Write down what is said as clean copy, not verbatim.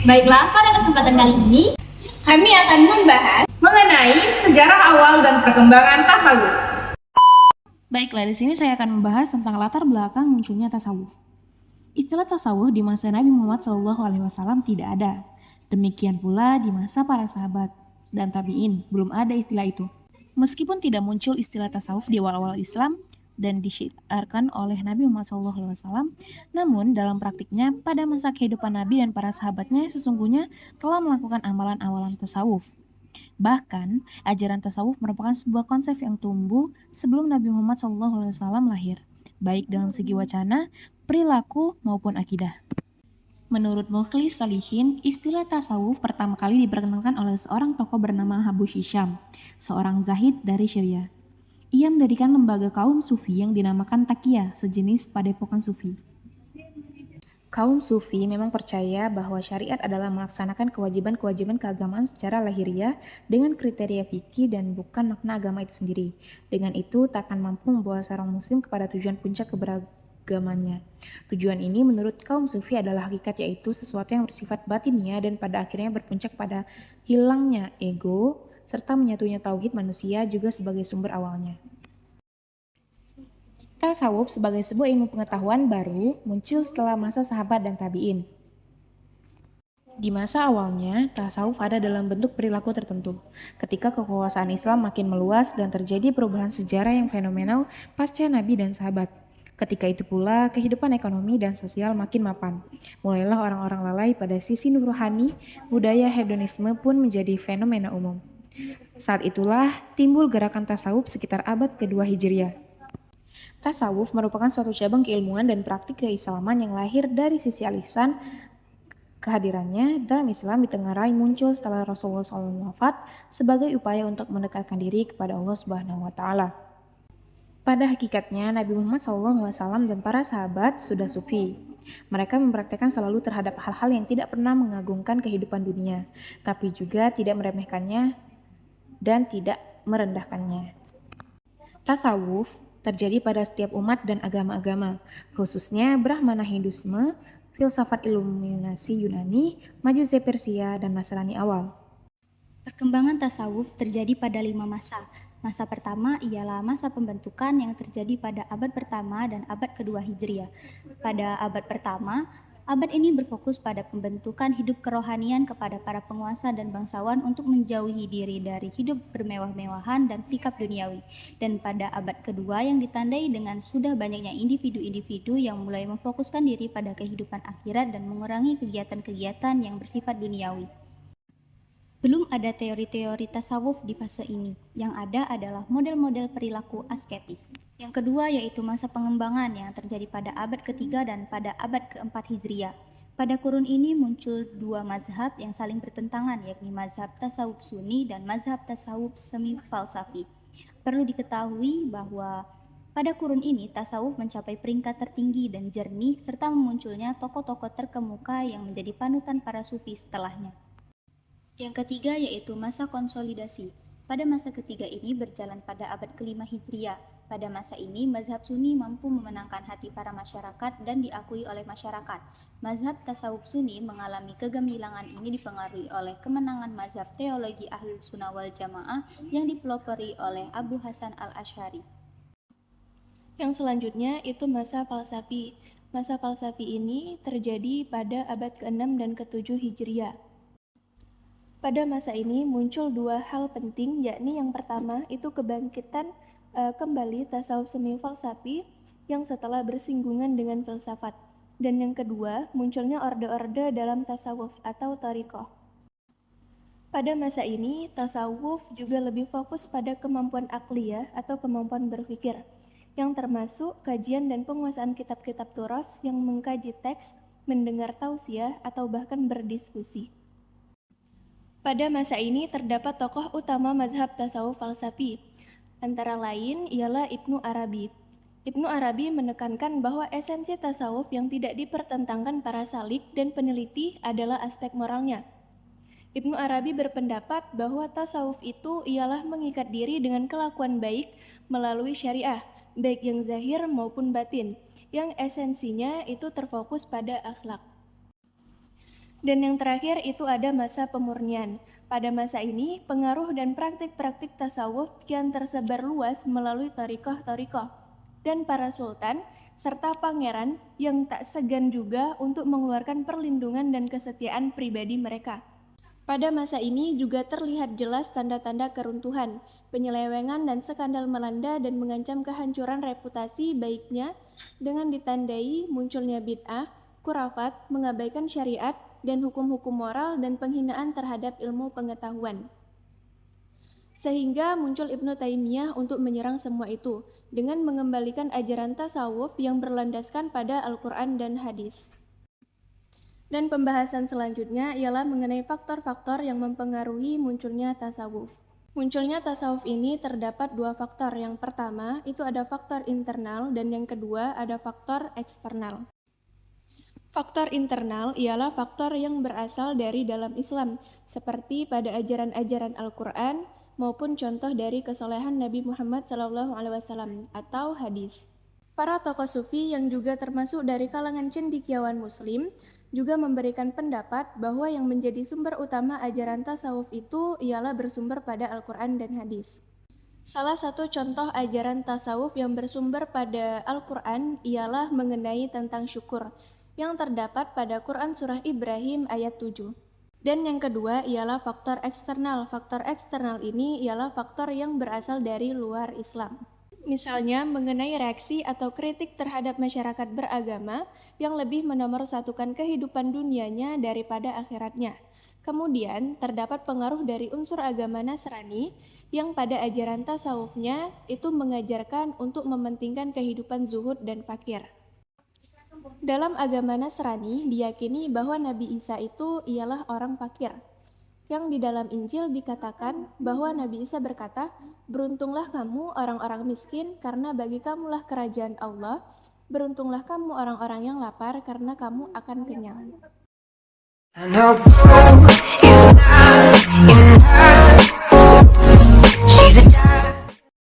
Baiklah, pada kesempatan kali ini Kami akan membahas mengenai sejarah awal dan perkembangan tasawuf. Baiklah, di sini saya akan membahas tentang latar belakang munculnya tasawuf. Istilah tasawuf di masa Nabi Muhammad SAW tidak ada. Demikian pula di masa para sahabat dan tabi'in belum ada istilah itu. Meskipun tidak muncul istilah tasawuf di awal-awal Islam dan disyiarkan oleh Nabi Muhammad SAW, namun dalam praktiknya pada masa kehidupan Nabi dan para sahabatnya sesungguhnya telah melakukan amalan-amalan tasawuf. Bahkan, ajaran tasawuf merupakan sebuah konsep yang tumbuh sebelum Nabi Muhammad SAW lahir, baik dalam segi wacana, perilaku, maupun akidah. Menurut Mukhlis Salihin, istilah tasawuf pertama kali diperkenalkan oleh seorang tokoh bernama Abu Hisham, seorang zahid dari Syria. Ia mendirikan lembaga kaum sufi yang dinamakan Taqiyah, sejenis padepokan sufi. Kaum sufi memang percaya bahwa syariat adalah melaksanakan kewajiban-kewajiban keagamaan secara lahiriah dengan kriteria fikih dan bukan makna agama itu sendiri. Dengan itu, tak akan mampu membawa seorang muslim kepada tujuan puncak keberagamannya. Tujuan ini menurut kaum sufi adalah hakikat, yaitu sesuatu yang bersifat batinnya dan pada akhirnya berpuncak pada hilangnya ego serta menyatunya tauhid manusia juga sebagai sumber awalnya. Tasawuf sebagai sebuah ilmu pengetahuan baru muncul setelah masa sahabat dan tabi'in. Di masa awalnya, tasawuf ada dalam bentuk perilaku tertentu. Ketika kekuasaan Islam makin meluas dan terjadi perubahan sejarah yang fenomenal pasca Nabi dan sahabat. Ketika itu pula, kehidupan ekonomi dan sosial makin mapan. Mulailah orang-orang lalai pada sisi nurhani, budaya hedonisme pun menjadi fenomena umum. Saat itulah timbul gerakan tasawuf sekitar abad kedua Hijriah. Tasawuf merupakan suatu cabang keilmuan dan praktik keislaman yang lahir dari sisi alisan. Kehadirannya dalam Islam ditengarai muncul setelah Rasulullah SAW wafat sebagai upaya untuk mendekatkan diri kepada Allah Subhanahu wa Ta'ala. Pada hakikatnya, Nabi Muhammad SAW dan para sahabat sudah sufi. Mereka mempraktekkan selalu terhadap hal-hal yang tidak pernah mengagungkan kehidupan dunia, tapi juga tidak meremehkannya dan tidak merendahkannya. Tasawuf terjadi pada setiap umat dan agama-agama, khususnya Brahmana Hinduisme, filsafat iluminasi Yunani, Majusi Persia, dan Nasrani awal. perkembangan tasawuf terjadi pada 5 masa. Masa pertama ialah masa pembentukan yang terjadi pada abad pertama dan abad kedua Hijriah. Pada abad pertama, abad ini berfokus pada pembentukan hidup kerohanian kepada para penguasa dan bangsawan untuk menjauhi diri dari hidup bermewah-mewahan dan sikap duniawi. Dan pada abad kedua yang ditandai dengan sudah banyaknya individu-individu yang mulai memfokuskan diri pada kehidupan akhirat dan mengurangi kegiatan-kegiatan yang bersifat duniawi. Belum ada teori-teori tasawuf di fase ini. Yang ada adalah model-model perilaku asketis. Yang kedua yaitu masa pengembangan yang terjadi pada abad ketiga dan pada abad keempat Hijriah. Pada kurun ini muncul dua mazhab yang saling bertentangan, yakni mazhab tasawuf sunni dan mazhab tasawuf semi-falsafi. Perlu diketahui bahwa pada kurun ini tasawuf mencapai peringkat tertinggi dan jernih serta memunculnya tokoh-tokoh terkemuka yang menjadi panutan para sufi setelahnya. Yang ketiga yaitu masa konsolidasi. Pada masa ketiga ini berjalan pada abad kelima Hijriah. Pada masa ini, mazhab Sunni mampu memenangkan hati para masyarakat dan diakui oleh masyarakat. Mazhab tasawuf Sunni mengalami kegemilangan ini dipengaruhi oleh kemenangan mazhab teologi Ahlus Sunnah wal Jamaah yang dipelopori oleh Abu Hasan al-Asy'ari. yang selanjutnya itu masa falsafi. Masa falsafi ini terjadi pada abad ke-6 dan ke-7 Hijriah. Pada masa ini muncul dua hal penting, yakni yang pertama itu kebangkitan kembali tasawuf semi-falsafi yang setelah bersinggungan dengan filsafat. Dan yang kedua, munculnya orde-orde dalam tasawuf atau thariqah. Pada masa ini, tasawuf juga lebih fokus pada kemampuan akliyah atau kemampuan berpikir, yang termasuk kajian dan penguasaan kitab-kitab turas yang mengkaji teks, mendengar tausiah, atau bahkan berdiskusi. Pada masa ini terdapat tokoh utama mazhab tasawuf falsafi, antara lain ialah Ibnu Arabi. Ibnu Arabi menekankan bahwa esensi tasawuf yang tidak dipertentangkan para salik dan peneliti adalah aspek moralnya. Ibnu Arabi berpendapat bahwa tasawuf itu ialah mengikat diri dengan kelakuan baik melalui syariah, baik yang zahir maupun batin, yang esensinya itu terfokus pada akhlak. Dan yang terakhir itu ada masa pemurnian. Pada masa ini, pengaruh dan praktik-praktik tasawuf kian tersebar luas melalui thariqah-thariqah dan para sultan serta pangeran yang tak segan juga untuk mengeluarkan perlindungan dan kesetiaan pribadi mereka. Pada masa ini juga terlihat jelas tanda-tanda keruntuhan, penyelewengan dan skandal melanda dan mengancam kehancuran reputasi baiknya dengan ditandai munculnya bid'ah, khurafat, mengabaikan syariat, dan hukum-hukum moral dan penghinaan terhadap ilmu pengetahuan. Sehingga muncul Ibnu Taimiyah untuk menyerang semua itu dengan mengembalikan ajaran tasawuf yang berlandaskan pada Al-Quran dan hadis. Dan pembahasan selanjutnya ialah mengenai faktor-faktor yang mempengaruhi munculnya tasawuf. Munculnya tasawuf ini terdapat dua faktor. Yang pertama itu ada faktor internal dan yang kedua ada faktor eksternal. Faktor internal ialah faktor yang berasal dari dalam Islam, seperti pada ajaran-ajaran Al-Quran maupun contoh dari kesolehan Nabi Muhammad SAW atau hadis. Para tokoh sufi yang juga termasuk dari kalangan cendekiawan muslim juga memberikan pendapat bahwa yang menjadi sumber utama ajaran tasawuf itu ialah bersumber pada Al-Quran dan hadis. Salah satu contoh ajaran tasawuf yang bersumber pada Al-Quran ialah mengenai tentang syukur yang terdapat pada Quran Surah Ibrahim ayat 7. Dan yang kedua ialah faktor eksternal. Faktor eksternal ini ialah faktor yang berasal dari luar Islam. Misalnya mengenai reaksi atau kritik terhadap masyarakat beragama yang lebih menomorsatukan kehidupan dunianya daripada akhiratnya. Kemudian terdapat pengaruh dari unsur agama Nasrani yang pada ajaran tasawufnya itu mengajarkan untuk mementingkan kehidupan zuhud dan fakir. Dalam agama Nasrani diyakini bahwa Nabi Isa itu ialah orang fakir. Yang di dalam Injil dikatakan bahwa Nabi Isa berkata, "Beruntunglah kamu orang-orang miskin karena bagi kamulah kerajaan Allah. Beruntunglah kamu orang-orang yang lapar karena kamu akan kenyang."